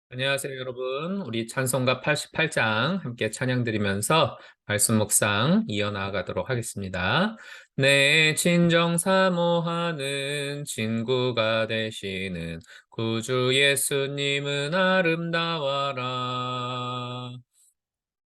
안녕하세요, 여러분. 우리 찬송가 88장 함께 찬양 드리면서 말씀 묵상 이어나가도록 하겠습니다. 내 진정 사모하는 친구가 되시는 구주 예수님은 아름다워라.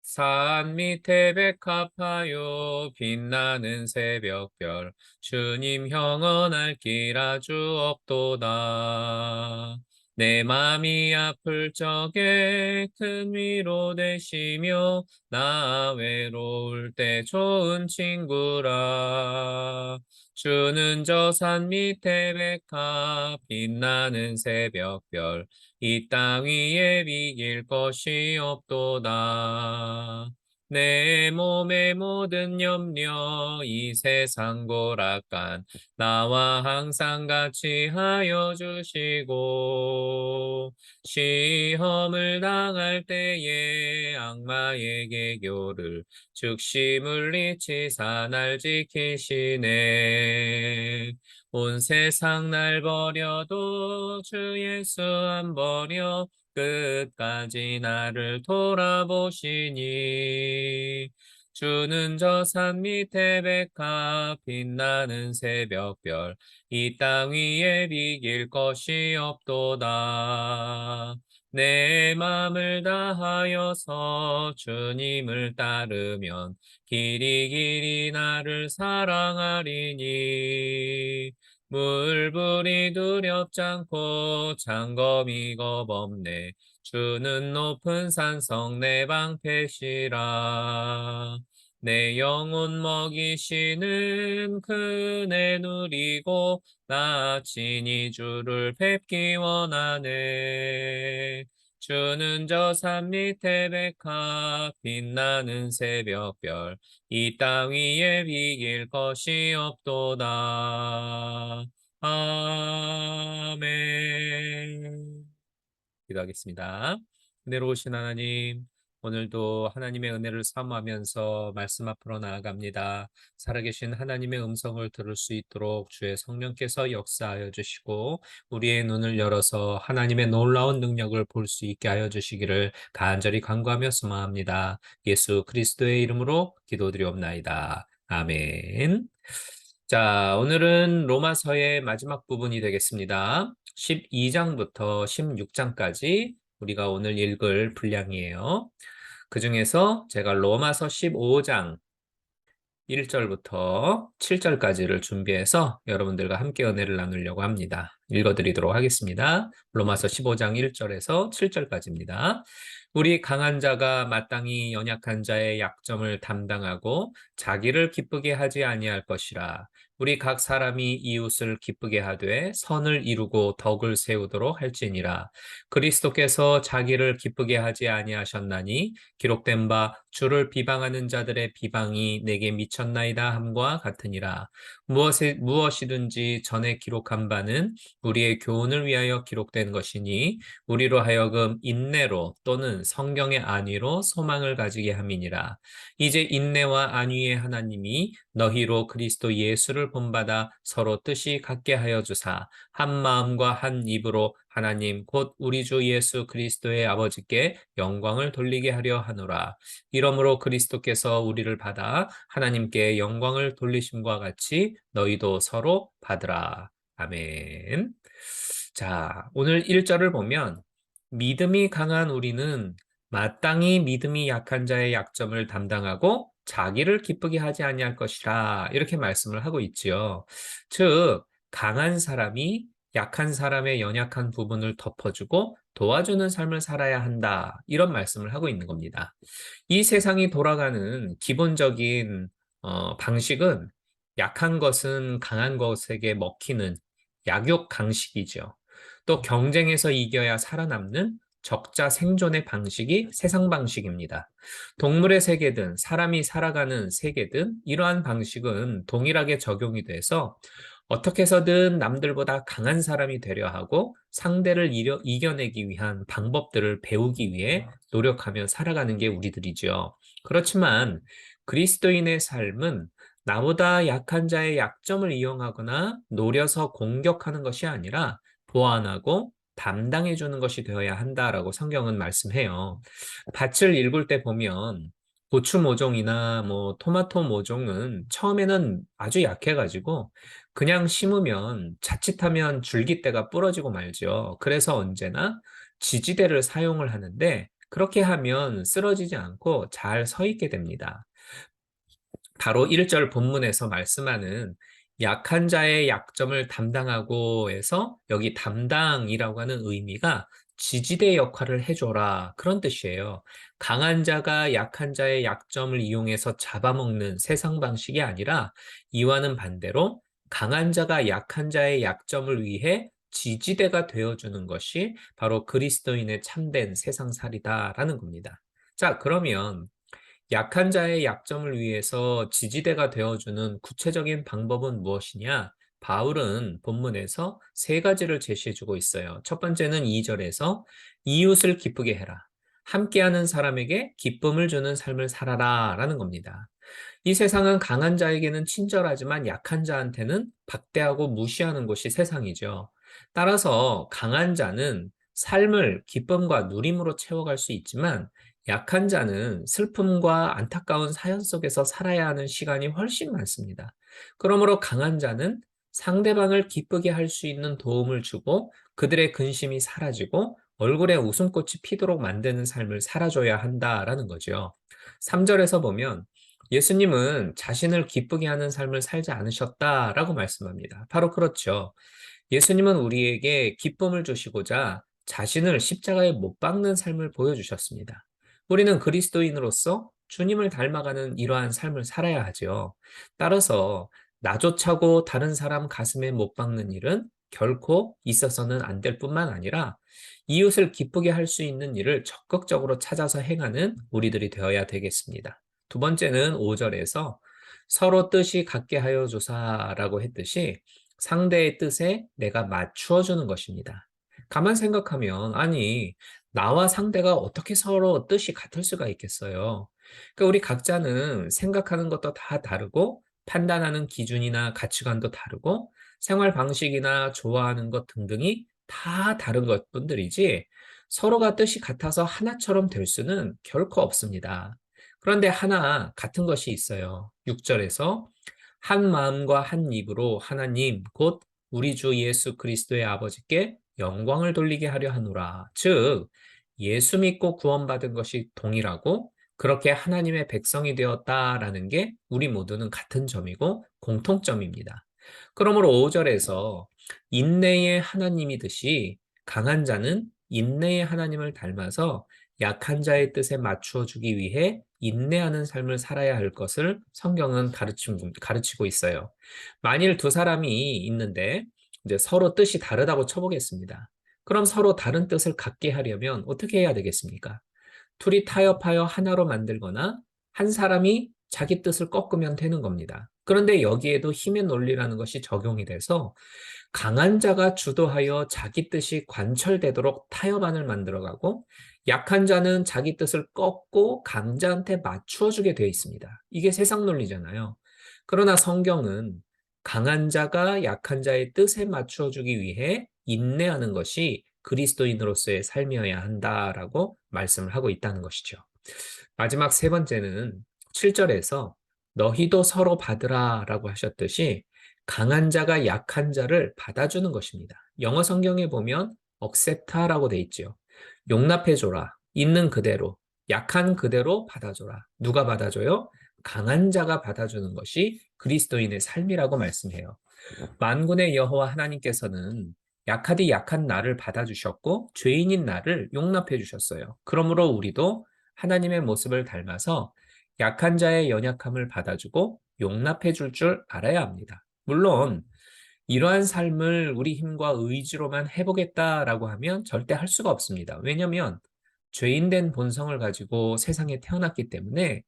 산 밑에 백합하여 빛나는 새벽별 주님 형언할 길 아주 없도다. 내 맘이 아플 적에 큰 위로 되시며 나 외로울 때 좋은 친구라. 주는 저 산 밑에 백합 빛나는 새벽별 이 땅 위에 비길 것이 없도다. 내 몸의 모든 염려 이 세상 고락간 나와 항상 같이 하여 주시고 시험을 당할 때에 악마의 계교를 즉시 물리치사 날 지키시네. 온 세상 날 버려도 주 예수 안 버려 끝까지 나를 돌아보시니 주는 저 산 밑에 백합 빛나는 새벽별 이 땅 위에 비길 것이 없도다. 내 맘을 다하여서 주님을 따르면 길이 길이 나를 사랑하리니 물불이 두렵지 않고 장검이 겁없네. 주는 높은 산성 내 방패시라. 내 영혼 먹이시는 그네 누리고 나 친히 주를 뵙기 원하네. 주는 저 산 밑에 백합 빛나는 새벽별 이 땅 위에 비길 것이 없도다. 아멘. 기도하겠습니다. 은혜로우신 하나님, 오늘도 하나님의 은혜를 사모하면서 말씀 앞으로 나아갑니다. 살아계신 하나님의 음성을 들을 수 있도록 주의 성령께서 역사하여 주시고 우리의 눈을 열어서 하나님의 놀라운 능력을 볼 수 있게 하여 주시기를 간절히 간구하며 소망합니다. 예수 그리스도의 이름으로 기도드리옵나이다. 아멘. 자, 오늘은 로마서의 마지막 부분이 되겠습니다. 12장부터 16장까지 우리가 오늘 읽을 분량이에요. 그 중에서 제가 로마서 15장 1절부터 7절까지를 준비해서 여러분들과 함께 은혜를 나누려고 합니다. 읽어드리도록 하겠습니다. 로마서 15장 1절에서 7절까지입니다. 우리 강한 자가 마땅히 연약한 자의 약점을 담당하고 자기를 기쁘게 하지 아니할 것이라. 우리 각 사람이 이웃을 기쁘게 하되 선을 이루고 덕을 세우도록 할지니라. 그리스도께서 자기를 기쁘게 하지 아니하셨나니 기록된 바 주를 비방하는 자들의 비방이 내게 미쳤나이다 함과 같으니라. 무엇이든지 전에 기록한 바는 우리의 교훈을 위하여 기록된 것이니 우리로 하여금 인내로 또는 성경의 안위로 소망을 가지게 함이니라. 이제 인내와 안위의 하나님이 너희로 그리스도 예수를 본받아 서로 뜻이 같게 하여 주사 한 마음과 한 입으로 하나님 곧 우리 주 예수 그리스도의 아버지께 영광을 돌리게 하려 하노라. 이러므로 그리스도께서 우리를 받아 하나님께 영광을 돌리심과 같이 너희도 서로 받으라. 아멘. 자, 오늘 1절을 보면 믿음이 강한 우리는 마땅히 믿음이 약한 자의 약점을 담당하고 자기를 기쁘게 하지 아니할 것이라 이렇게 말씀을 하고 있지요. 즉, 강한 사람이 약한 사람의 연약한 부분을 덮어주고 도와주는 삶을 살아야 한다. 이런 말씀을 하고 있는 겁니다. 이 세상이 돌아가는 기본적인 방식은 약한 것은 강한 것에게 먹히는 약육 강식이죠. 또 경쟁에서 이겨야 살아남는 적자 생존의 방식이 세상 방식입니다. 동물의 세계든 사람이 살아가는 세계든 이러한 방식은 동일하게 적용이 돼서 어떻게 해서든 남들보다 강한 사람이 되려 하고 상대를 이겨내기 위한 방법들을 배우기 위해 노력하며 살아가는 게 우리들이죠. 그렇지만 그리스도인의 삶은 나보다 약한 자의 약점을 이용하거나 노려서 공격하는 것이 아니라 보완하고 담당해 주는 것이 되어야 한다라고 성경은 말씀해요. 밭을 일굴 때 보면 고추 모종이나 뭐 토마토 모종은 처음에는 아주 약해가지고 그냥 심으면 자칫하면 줄기대가 부러지고 말죠. 그래서 언제나 지지대를 사용을 하는데 그렇게 하면 쓰러지지 않고 잘 서 있게 됩니다. 바로 1절 본문에서 말씀하는 약한 자의 약점을 담당하고 해서 여기 담당이라고 하는 의미가 지지대 역할을 해줘라 그런 뜻이에요. 강한 자가 약한 자의 약점을 이용해서 잡아먹는 세상 방식이 아니라 이와는 반대로 강한 자가 약한 자의 약점을 위해 지지대가 되어주는 것이 바로 그리스도인의 참된 세상살이다라는 겁니다. 자, 그러면 약한 자의 약점을 위해서 지지대가 되어주는 구체적인 방법은 무엇이냐? 바울은 본문에서 세 가지를 제시해주고 있어요. 첫 번째는 2절에서 이웃을 기쁘게 해라. 함께하는 사람에게 기쁨을 주는 삶을 살아라 라는 겁니다. 이 세상은 강한 자에게는 친절하지만 약한 자한테는 박대하고 무시하는 곳이 세상이죠. 따라서 강한 자는 삶을 기쁨과 누림으로 채워갈 수 있지만 약한 자는 슬픔과 안타까운 사연 속에서 살아야 하는 시간이 훨씬 많습니다. 그러므로 강한 자는 상대방을 기쁘게 할 수 있는 도움을 주고 그들의 근심이 사라지고 얼굴에 웃음꽃이 피도록 만드는 삶을 살아줘야 한다라는 거죠. 3절에서 보면 예수님은 자신을 기쁘게 하는 삶을 살지 않으셨다라고 말씀합니다. 바로 그렇죠. 예수님은 우리에게 기쁨을 주시고자 자신을 십자가에 못 박는 삶을 보여주셨습니다. 우리는 그리스도인으로서 주님을 닮아가는 이러한 삶을 살아야 하죠. 따라서 나조차고 다른 사람 가슴에 못 박는 일은 결코 있어서는 안 될 뿐만 아니라 이웃을 기쁘게 할 수 있는 일을 적극적으로 찾아서 행하는 우리들이 되어야 되겠습니다. 두 번째는 5절에서 서로 뜻이 같게 하여 주사라고 했듯이 상대의 뜻에 내가 맞추어 주는 것입니다. 가만 생각하면 아니 나와 상대가 어떻게 서로 뜻이 같을 수가 있겠어요. 그러니까 우리 각자는 생각하는 것도 다 다르고 판단하는 기준이나 가치관도 다르고 생활 방식이나 좋아하는 것 등등이 다 다른 것뿐들이지 서로가 뜻이 같아서 하나처럼 될 수는 결코 없습니다. 그런데 하나 같은 것이 있어요. 6절에서 한 마음과 한 입으로 하나님 곧 우리 주 예수 그리스도의 아버지께 영광을 돌리게 하려 하노라. 즉 예수 믿고 구원받은 것이 동일하고 그렇게 하나님의 백성이 되었다라는 게 우리 모두는 같은 점이고 공통점입니다. 그러므로 5절에서 인내의 하나님이듯이 강한 자는 인내의 하나님을 닮아서 약한 자의 뜻에 맞추어 주기 위해 인내하는 삶을 살아야 할 것을 성경은 가르치고 있어요. 만일 두 사람이 있는데 이제 서로 뜻이 다르다고 쳐보겠습니다. 그럼 서로 다른 뜻을 갖게 하려면 어떻게 해야 되겠습니까? 둘이 타협하여 하나로 만들거나 한 사람이 자기 뜻을 꺾으면 되는 겁니다. 그런데 여기에도 힘의 논리라는 것이 적용이 돼서 강한 자가 주도하여 자기 뜻이 관철되도록 타협안을 만들어가고 약한 자는 자기 뜻을 꺾고 강자한테 맞추어 주게 되어 있습니다. 이게 세상 논리잖아요. 그러나 성경은 강한 자가 약한 자의 뜻에 맞추어 주기 위해 인내하는 것이 그리스도인으로서의 삶이어야 한다라고 말씀을 하고 있다는 것이죠. 마지막 세 번째는 7절에서 너희도 서로 받으라 라고 하셨듯이 강한 자가 약한 자를 받아주는 것입니다. 영어 성경에 보면 accept라고 돼 있죠. 용납해줘라. 있는 그대로, 약한 그대로 받아줘라. 누가 받아줘요? 강한 자가 받아주는 것이 그리스도인의 삶이라고 말씀해요. 만군의 여호와 하나님께서는 약하디 약한 나를 받아주셨고 죄인인 나를 용납해 주셨어요. 그러므로 우리도 하나님의 모습을 닮아서 약한 자의 연약함을 받아주고 용납해 줄 알아야 합니다. 물론 이러한 삶을 우리 힘과 의지로만 해보겠다라고 하면 절대 할 수가 없습니다. 왜냐하면 죄인된 본성을 가지고 세상에 태어났기 때문에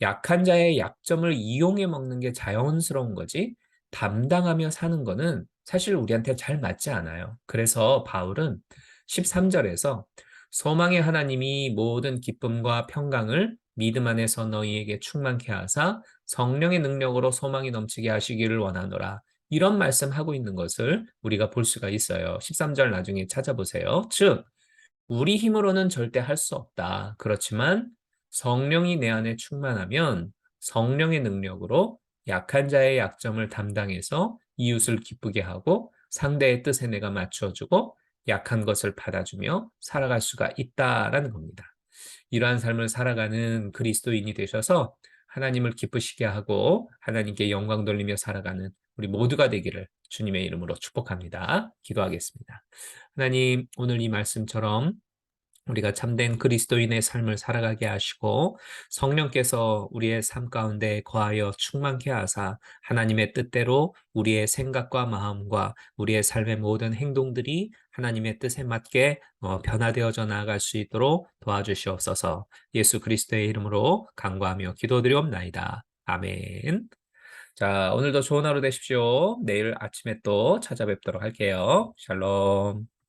약한 자의 약점을 이용해 먹는 게 자연스러운 거지 담당하며 사는 거는 사실 우리한테 잘 맞지 않아요. 그래서 바울은 13절에서 소망의 하나님이 모든 기쁨과 평강을 믿음 안에서 너희에게 충만케 하사 성령의 능력으로 소망이 넘치게 하시기를 원하노라. 이런 말씀하고 있는 것을 우리가 볼 수가 있어요. 13절 나중에 찾아보세요. 즉, 우리 힘으로는 절대 할 수 없다. 그렇지만 성령이 내 안에 충만하면 성령의 능력으로 약한 자의 약점을 담당해서 이웃을 기쁘게 하고 상대의 뜻에 내가 맞춰주고 약한 것을 받아주며 살아갈 수가 있다라는 겁니다. 이러한 삶을 살아가는 그리스도인이 되셔서 하나님을 기쁘시게 하고 하나님께 영광 돌리며 살아가는 우리 모두가 되기를 주님의 이름으로 축복합니다. 기도하겠습니다. 하나님, 오늘 이 말씀처럼 우리가 참된 그리스도인의 삶을 살아가게 하시고 성령께서 우리의 삶 가운데 거하여 충만케 하사 하나님의 뜻대로 우리의 생각과 마음과 우리의 삶의 모든 행동들이 하나님의 뜻에 맞게 변화되어져 나아갈 수 있도록 도와주시옵소서. 예수 그리스도의 이름으로 간구하며 기도드리옵나이다. 아멘. 자, 오늘도 좋은 하루 되십시오. 내일 아침에 또 찾아뵙도록 할게요. 샬롬.